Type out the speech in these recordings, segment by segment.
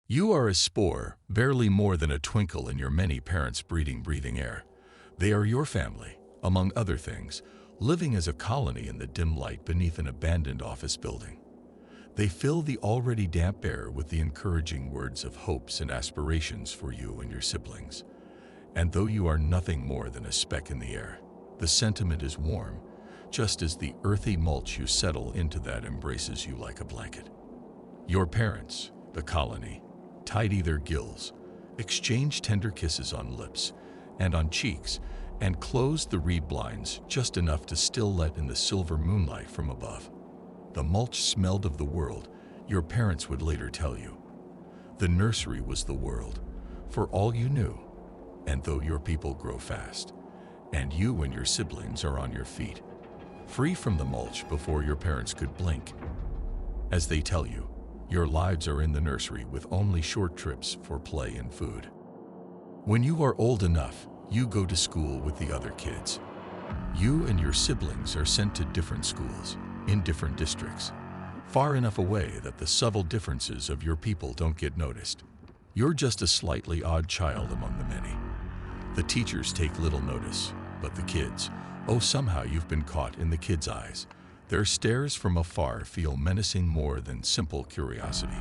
You are a spore, barely more than a twinkle in your many parents' breathing air. They are your family, among other things, living as a colony in the dim light beneath an abandoned office building. They fill the already damp air with the encouraging words of hopes and aspirations for you and your siblings. And though you are nothing more than a speck in the air, the sentiment is warm, just as the earthy mulch you settle into that embraces you like a blanket. Your parents, the colony, tidy their gills, exchange tender kisses on lips and on cheeks, and close the reed blinds just enough to still let in the silver moonlight from above. The mulch smelled of the world, your parents would later tell you. The nursery was the world, for all you knew. And though your people grow fast, and you and your siblings are on your feet, free from the mulch before your parents could blink. As they tell you, your lives are in the nursery with only short trips for play and food. When you are old enough, you go to school with the other kids. You and your siblings are sent to different schools, in different districts, far enough away that the subtle differences of your people don't get noticed. You're just a slightly odd child among the many. The teachers take little notice, but the kids, oh, somehow you've been caught in the kids' eyes. Their stares from afar feel menacing more than simple curiosity.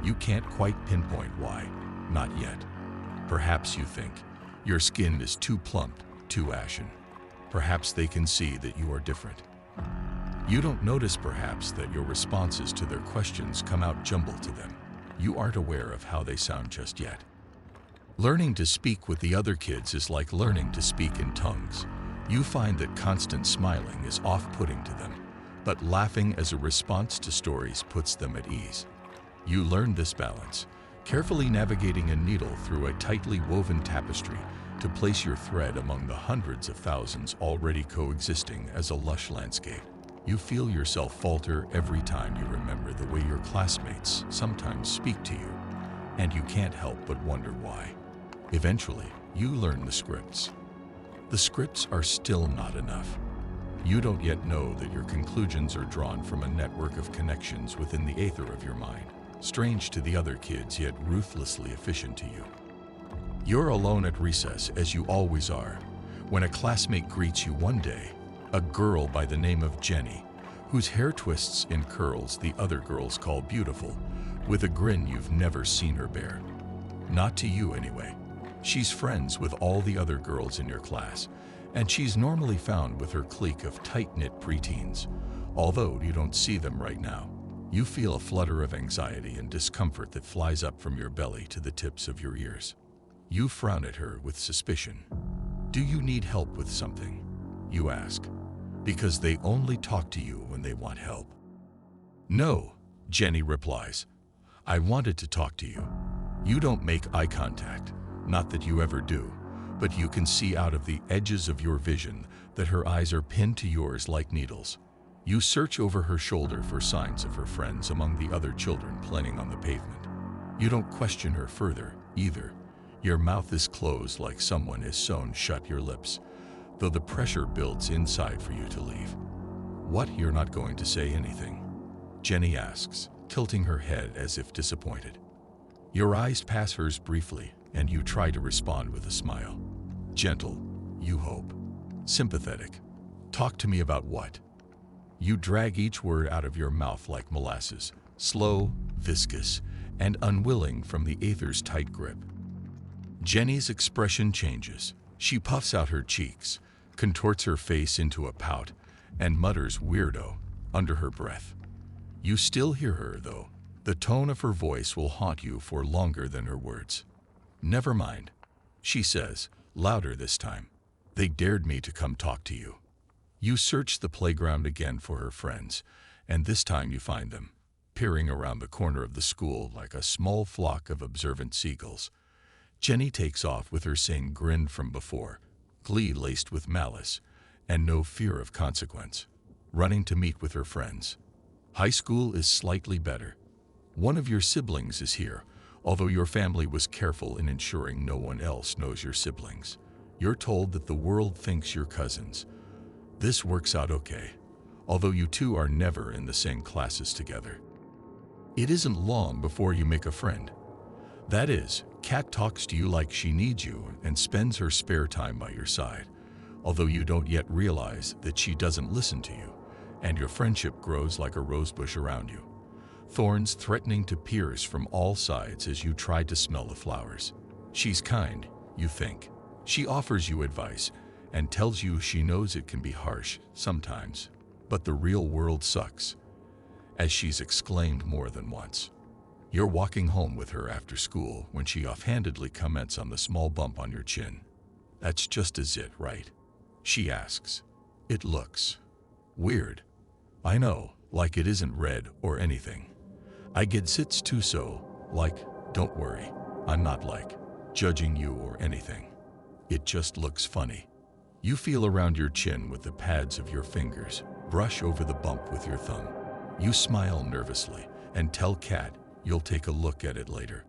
You can't quite pinpoint why, not yet. Perhaps you think your skin is too plump, too ashen. Perhaps they can see that you are different. You don't notice perhaps that your responses to their questions come out jumbled to them. You aren't aware of how they sound just yet. Learning to speak with the other kids is like learning to speak in tongues. You find that constant smiling is off-putting to them, but laughing as a response to stories puts them at ease. You learn this balance, carefully navigating a needle through a tightly woven tapestry to place your thread among the hundreds of thousands already coexisting as a lush landscape. You feel yourself falter every time you remember the way your classmates sometimes speak to you, and you can't help but wonder why. Eventually, you learn the scripts. The scripts are still not enough. You don't yet know that your conclusions are drawn from a network of connections within the aether of your mind, strange to the other kids yet ruthlessly efficient to you. You're alone at recess, as you always are, when a classmate greets you one day, a girl by the name of Jenny, whose hair twists in curls the other girls call beautiful, with a grin you've never seen her bear. Not to you anyway. She's friends with all the other girls in your class, and she's normally found with her clique of tight-knit preteens. Although you don't see them right now, you feel a flutter of anxiety and discomfort that flies up from your belly to the tips of your ears. You frown at her with suspicion. Do you need help with something? You ask, because they only talk to you when they want help. No, Jenny replies. I wanted to talk to you. You don't make eye contact, not that you ever do, but you can see out of the edges of your vision that her eyes are pinned to yours like needles. You search over her shoulder for signs of her friends among the other children playing on the pavement. You don't question her further, either. Your mouth is closed like someone has sewn shut your lips, though the pressure builds inside for you to leave. What, you're not going to say anything? Jenny asks, tilting her head as if disappointed. Your eyes pass hers briefly, and you try to respond with a smile. Gentle, you hope. Sympathetic. Talk to me about what? You drag each word out of your mouth like molasses, slow, viscous, and unwilling from the aether's tight grip. Jenny's expression changes. She puffs out her cheeks, contorts her face into a pout, and mutters "weirdo" under her breath. You still hear her, though. The tone of her voice will haunt you for longer than her words. Never mind, she says, louder this time. They dared me to come talk to you. You search the playground again for her friends, and this time you find them, peering around the corner of the school like a small flock of observant seagulls. Jenny takes off with her same grin from before, glee laced with malice, and no fear of consequence, running to meet with her friends. High school is slightly better. One of your siblings is here, although your family was careful in ensuring no one else knows your siblings. You're told that the world thinks you're cousins. This works out okay, although you two are never in the same classes together. It isn't long before you make a friend. That is, Cat talks to you like she needs you and spends her spare time by your side, although you don't yet realize that she doesn't listen to you, and your friendship grows like a rosebush around you, thorns threatening to pierce from all sides as you try to smell the flowers. She's kind, you think. She offers you advice and tells you she knows it can be harsh sometimes, but the real world sucks, as she's exclaimed more than once. You're walking home with her after school when she offhandedly comments on the small bump on your chin. That's just a zit, right? She asks. It looks weird. I know, like it isn't red or anything. I get zits too, so, like, don't worry, I'm not like judging you or anything. It just looks funny. You feel around your chin with the pads of your fingers, brush over the bump with your thumb. You smile nervously and tell Cat you'll take a look at it later.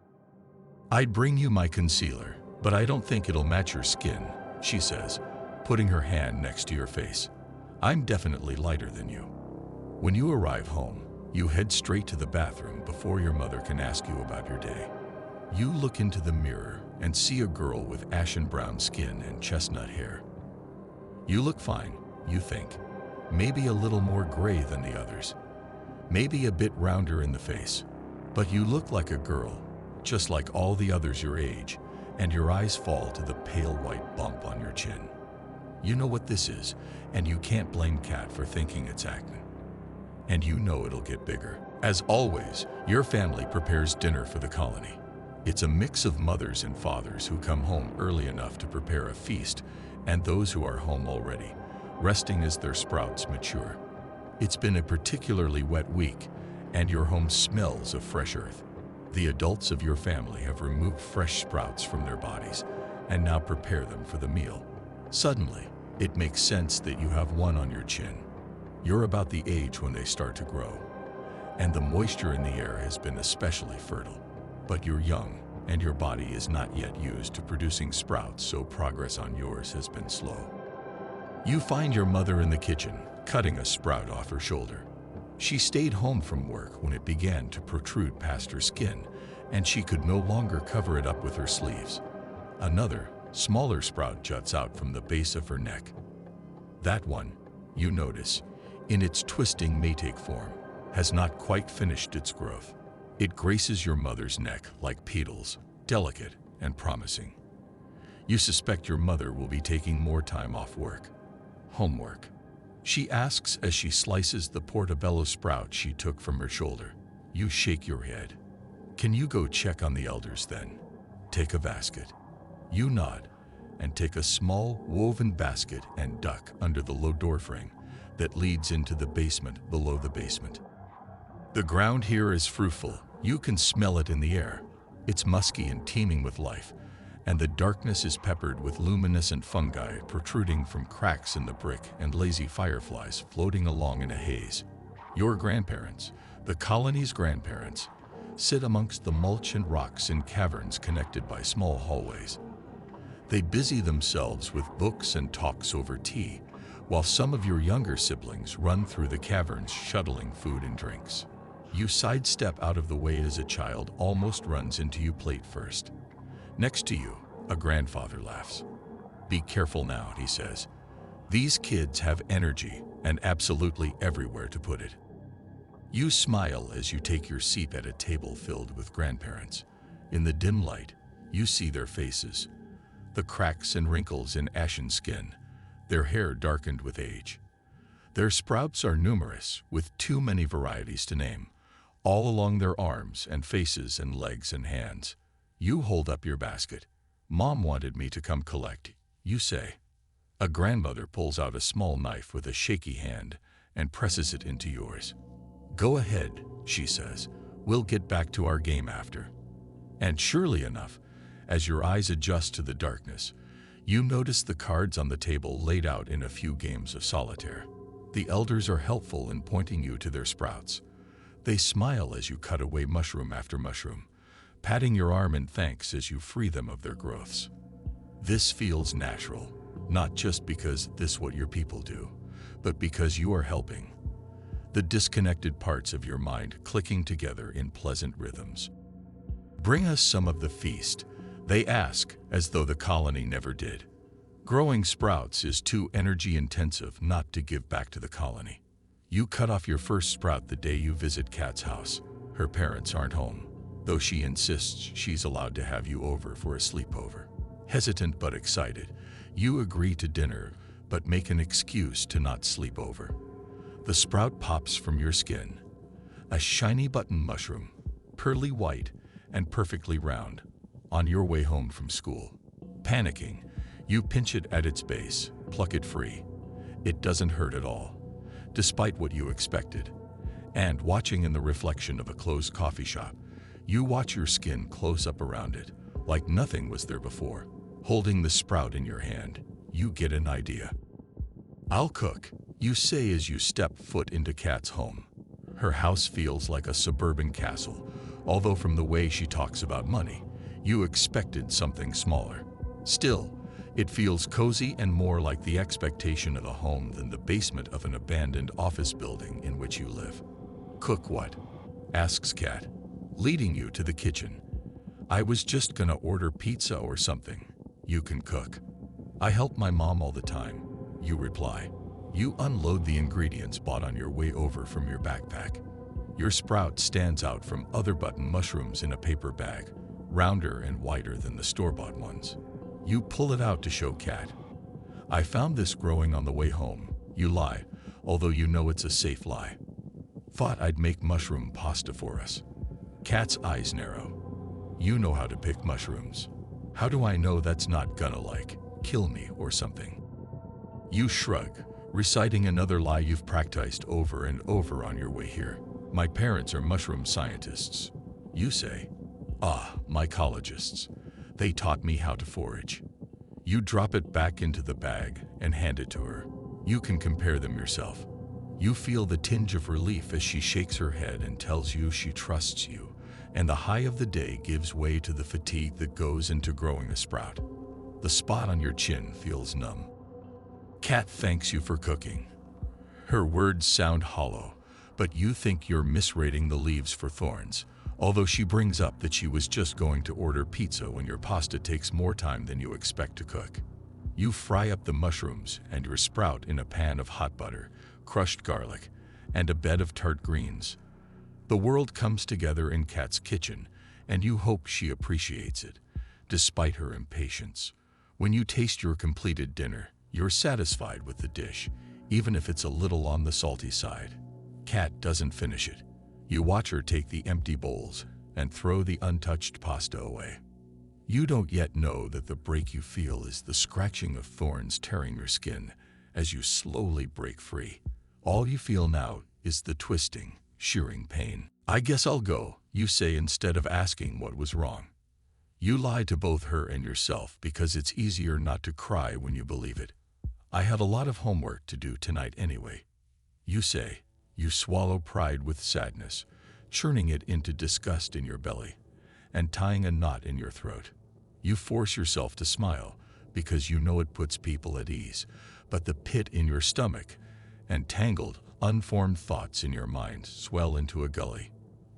I'd bring you my concealer, but I don't think it'll match your skin, she says, putting her hand next to your face. I'm definitely lighter than you. When you arrive home, you head straight to the bathroom before your mother can ask you about your day. You look into the mirror and see a girl with ashen brown skin and chestnut hair. You look fine, you think. Maybe a little more gray than the others. Maybe a bit rounder in the face. But you look like a girl, just like all the others your age, and your eyes fall to the pale white bump on your chin. You know what this is, and you can't blame Cat for thinking it's acne. And you know it'll get bigger. As always, your family prepares dinner for the colony. It's a mix of mothers and fathers who come home early enough to prepare a feast, and those who are home already, resting as their sprouts mature. It's been a particularly wet week, and your home smells of fresh earth. The adults of your family have removed fresh sprouts from their bodies and now prepare them for the meal. Suddenly, it makes sense that you have one on your chin. You're about the age when they start to grow, and the moisture in the air has been especially fertile. But you're young, and your body is not yet used to producing sprouts, so progress on yours has been slow. You find your mother in the kitchen, cutting a sprout off her shoulder. She stayed home from work when it began to protrude past her skin, and she could no longer cover it up with her sleeves. Another, smaller sprout juts out from the base of her neck. That one, you notice, in its twisting maytake form, has not quite finished its growth. It graces your mother's neck like petals, delicate and promising. You suspect your mother will be taking more time off work. Homework, she asks as she slices the portobello sprout she took from her shoulder. You shake your head. Can you go check on the elders then? Take a basket. You nod and take a small woven basket and duck under the low door frame that leads into the basement below the basement. The ground here is fruitful. You can smell it in the air. It's musky and teeming with life, and the darkness is peppered with luminescent fungi protruding from cracks in the brick and lazy fireflies floating along in a haze. Your grandparents, the colony's grandparents, sit amongst the mulch and rocks in caverns connected by small hallways. They busy themselves with books and talks over tea, while some of your younger siblings run through the caverns shuttling food and drinks. You sidestep out of the way as a child almost runs into you plate first. Next to you, a grandfather laughs. Be careful now, he says. These kids have energy and absolutely everywhere to put it. You smile as you take your seat at a table filled with grandparents. In the dim light, you see their faces, the cracks and wrinkles in ashen skin, their hair darkened with age. Their sprouts are numerous, with too many varieties to name, all along their arms and faces and legs and hands. You hold up your basket. Mom wanted me to come collect, you say. A grandmother pulls out a small knife with a shaky hand and presses it into yours. Go ahead, she says. We'll get back to our game after. And surely enough, as your eyes adjust to the darkness, you notice the cards on the table laid out in a few games of solitaire. The elders are helpful in pointing you to their sprouts. They smile as you cut away mushroom after mushroom, patting your arm in thanks as you free them of their growths. This feels natural, not just because this is what your people do, but because you are helping. The disconnected parts of your mind clicking together in pleasant rhythms. Bring us some of the feast, they ask, as though the colony never did. Growing sprouts is too energy-intensive not to give back to the colony. You cut off your first sprout the day you visit Kat's house. Her parents aren't home, though she insists she's allowed to have you over for a sleepover. Hesitant but excited, you agree to dinner, but make an excuse to not sleep over. The sprout pops from your skin. A shiny button mushroom, pearly white and perfectly round, on your way home from school. Panicking, you pinch it at its base, pluck it free. It doesn't hurt at all, despite what you expected. And watching in the reflection of a closed coffee shop, you watch your skin close up around it, like nothing was there before. Holding the sprout in your hand, you get an idea. I'll cook, you say as you step foot into Kat's home. Her house feels like a suburban castle, although from the way she talks about money, you expected something smaller. Still, it feels cozy and more like the expectation of a home than the basement of an abandoned office building in which you live. Cook what? Asks Kat, leading you to the kitchen. I was just gonna order pizza or something. You can cook. I help my mom all the time, you reply. You unload the ingredients bought on your way over from your backpack. Your sprout stands out from other button mushrooms in a paper bag, rounder and whiter than the store-bought ones. You pull it out to show Kat. I found this growing on the way home, you lie, although you know it's a safe lie. Thought I'd make mushroom pasta for us. Kat's eyes narrow. You know how to pick mushrooms. How do I know that's not gonna kill me or something? You shrug, reciting another lie you've practiced over and over on your way here. My parents are mushroom scientists. You say, mycologists. They taught me how to forage. You drop it back into the bag and hand it to her. You can compare them yourself. You feel the tinge of relief as she shakes her head and tells you she trusts you, and the high of the day gives way to the fatigue that goes into growing a sprout. The spot on your chin feels numb. Kat thanks you for cooking. Her words sound hollow, but you think you're misrating the leaves for thorns, although she brings up that she was just going to order pizza when your pasta takes more time than you expect to cook. You fry up the mushrooms and your sprout in a pan of hot butter, crushed garlic, and a bed of tart greens. The world comes together in Kat's kitchen, and you hope she appreciates it, despite her impatience. When you taste your completed dinner, you're satisfied with the dish, even if it's a little on the salty side. Kat doesn't finish it. You watch her take the empty bowls and throw the untouched pasta away. You don't yet know that the break you feel is the scratching of thorns tearing your skin as you slowly break free. All you feel now is the twisting, shearing pain. I guess I'll go, you say instead of asking what was wrong. You lie to both her and yourself because it's easier not to cry when you believe it. I had a lot of homework to do tonight anyway. You say. You swallow pride with sadness, churning it into disgust in your belly, and tying a knot in your throat. You force yourself to smile because you know it puts people at ease, but the pit in your stomach and tangled, unformed thoughts in your mind swell into a gully.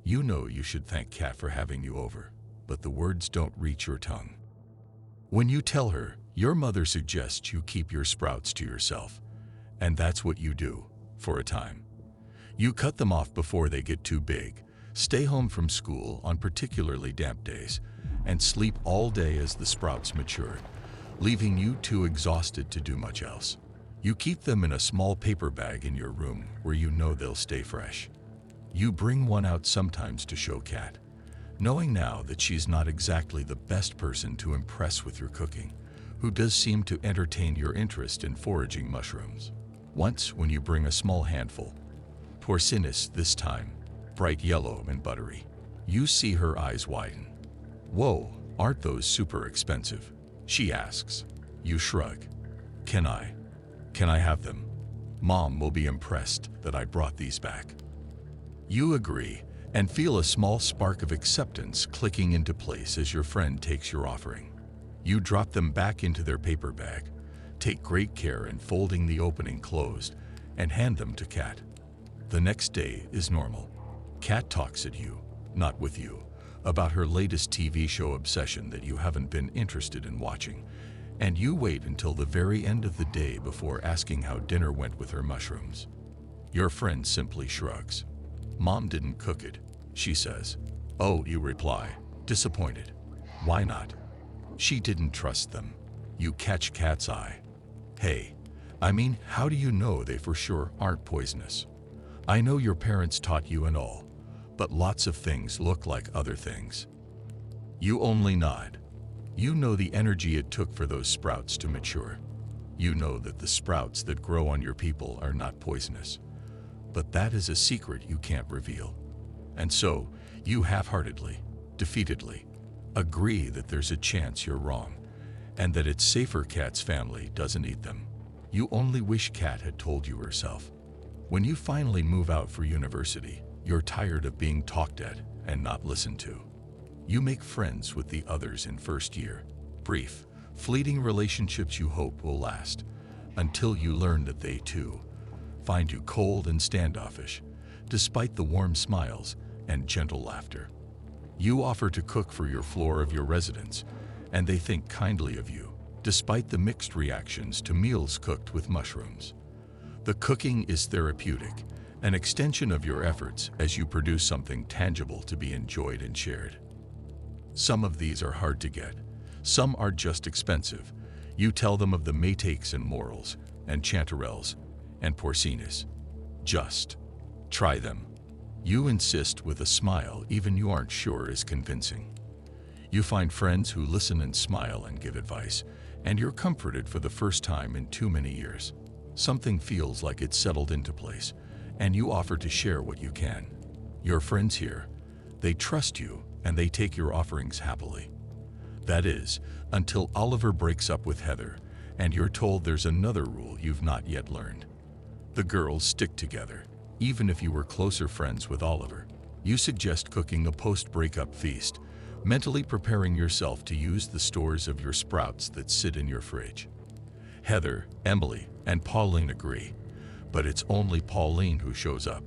You know you should thank Kat for having you over, but the words don't reach your tongue. When you tell her, your mother suggests you keep your sprouts to yourself, and that's what you do, for a time. You cut them off before they get too big, stay home from school on particularly damp days, and sleep all day as the sprouts mature, leaving you too exhausted to do much else. You keep them in a small paper bag in your room where you know they'll stay fresh. You bring one out sometimes to show Kat, knowing now that she's not exactly the best person to impress with your cooking, who does seem to entertain your interest in foraging mushrooms. Once, when you bring a small handful, porcinus this time, bright yellow and buttery, you see her eyes widen. Whoa, aren't those super expensive? She asks. You shrug. Can I have them? Mom will be impressed that I brought these back. You agree and feel a small spark of acceptance clicking into place as your friend takes your offering. You drop them back into their paper bag, take great care in folding the opening closed, and hand them to Kat. The next day is normal. Kat talks at you, not with you, about her latest TV show obsession that you haven't been interested in watching, and you wait until the very end of the day before asking how dinner went with her mushrooms. Your friend simply shrugs. Mom didn't cook it, she says. Oh, you reply, disappointed. Why not? She didn't trust them. You catch cat's eye. Hey, I mean, how do you know they for sure aren't poisonous? I know your parents taught you and all, but lots of things look like other things. You only nod. You know the energy it took for those sprouts to mature. You know that the sprouts that grow on your people are not poisonous. But that is a secret you can't reveal. And so, you half-heartedly, defeatedly, agree that there's a chance you're wrong, and that it's safer Kat's family doesn't eat them. You only wish Kat had told you herself. When you finally move out for university, you're tired of being talked at and not listened to. You make friends with the others in first year. Brief, fleeting relationships you hope will last, until you learn that they too find you cold and standoffish, despite the warm smiles and gentle laughter. You offer to cook for your floor of your residence, and they think kindly of you, despite the mixed reactions to meals cooked with mushrooms. The cooking is therapeutic, an extension of your efforts as you produce something tangible to be enjoyed and shared. Some of these are hard to get. Some are just expensive. You tell them of the Maytakes and Morels and Chanterelles and Porcinas. Just try them. You insist with a smile even you aren't sure is convincing. You find friends who listen and smile and give advice, and you're comforted for the first time in too many years. Something feels like it's settled into place, and you offer to share what you can. Your friends here, they trust you and they take your offerings happily. That is, until Oliver breaks up with Heather, and you're told there's another rule you've not yet learned. The girls stick together, even if you were closer friends with Oliver. You suggest cooking a post-breakup feast, mentally preparing yourself to use the stores of your sprouts that sit in your fridge. Heather, Emily, and Pauline agree, but it's only Pauline who shows up.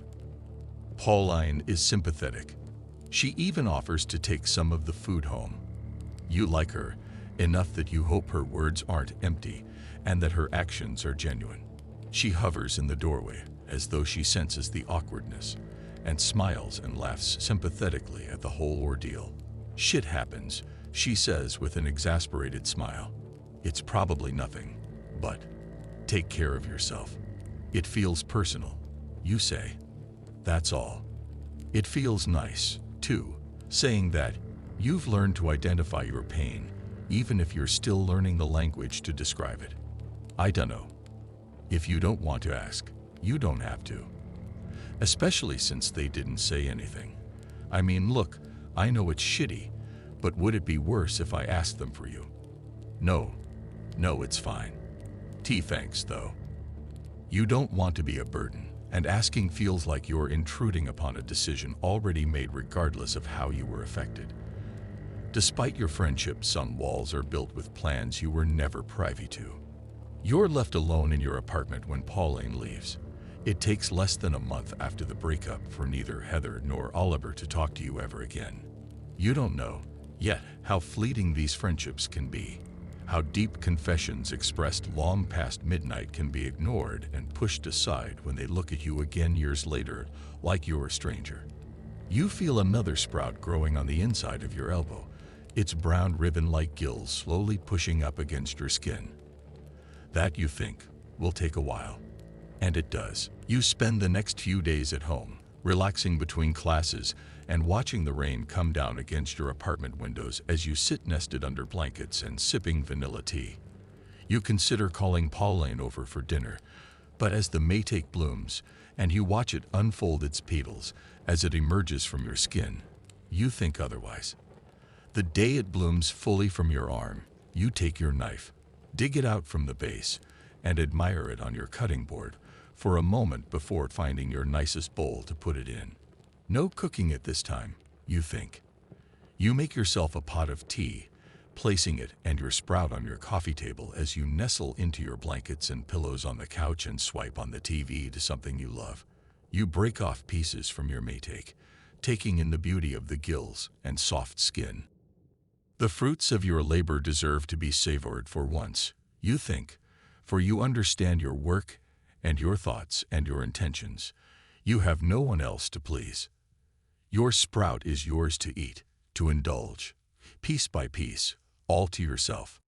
Pauline is sympathetic. She even offers to take some of the food home. You like her enough that you hope her words aren't empty and that her actions are genuine. She hovers in the doorway as though she senses the awkwardness and smiles and laughs sympathetically at the whole ordeal. Shit happens, she says with an exasperated smile. It's probably nothing, but take care of yourself. It feels personal, you say. That's all. It feels nice, too, saying that you've learned to identify your pain, even if you're still learning the language to describe it. I dunno. If you don't want to ask, you don't have to. Especially since they didn't say anything. I mean, look, I know it's shitty, but would it be worse if I asked them for you? No, it's fine. Thanks, though. You don't want to be a burden, and asking feels like you're intruding upon a decision already made regardless of how you were affected. Despite your friendship, some walls are built with plans you were never privy to. You're left alone in your apartment when Pauline leaves. It takes less than a month after the breakup for neither Heather nor Oliver to talk to you ever again. You don't know, yet, how fleeting these friendships can be. How deep confessions expressed long past midnight can be ignored and pushed aside when they look at you again years later, like you're a stranger. You feel another sprout growing on the inside of your elbow, its brown ribbon-like gills slowly pushing up against your skin. That, you think, will take a while. And it does. You spend the next few days at home, relaxing between classes and watching the rain come down against your apartment windows as you sit nested under blankets and sipping vanilla tea. You consider calling Pauline over for dinner, but as the Maytake blooms and you watch it unfold its petals as it emerges from your skin, you think otherwise. The day it blooms fully from your arm, you take your knife, dig it out from the base, and admire it on your cutting board for a moment before finding your nicest bowl to put it in. No cooking at this time, you think. You make yourself a pot of tea, placing it and your sprout on your coffee table as you nestle into your blankets and pillows on the couch and swipe on the TV to something you love. You break off pieces from your Maytake, taking in the beauty of the gills and soft skin. The fruits of your labor deserve to be savored for once, you think, for you understand your work and your thoughts and your intentions. You have no one else to please. Your sprout is yours to eat, to indulge, piece by piece, all to yourself.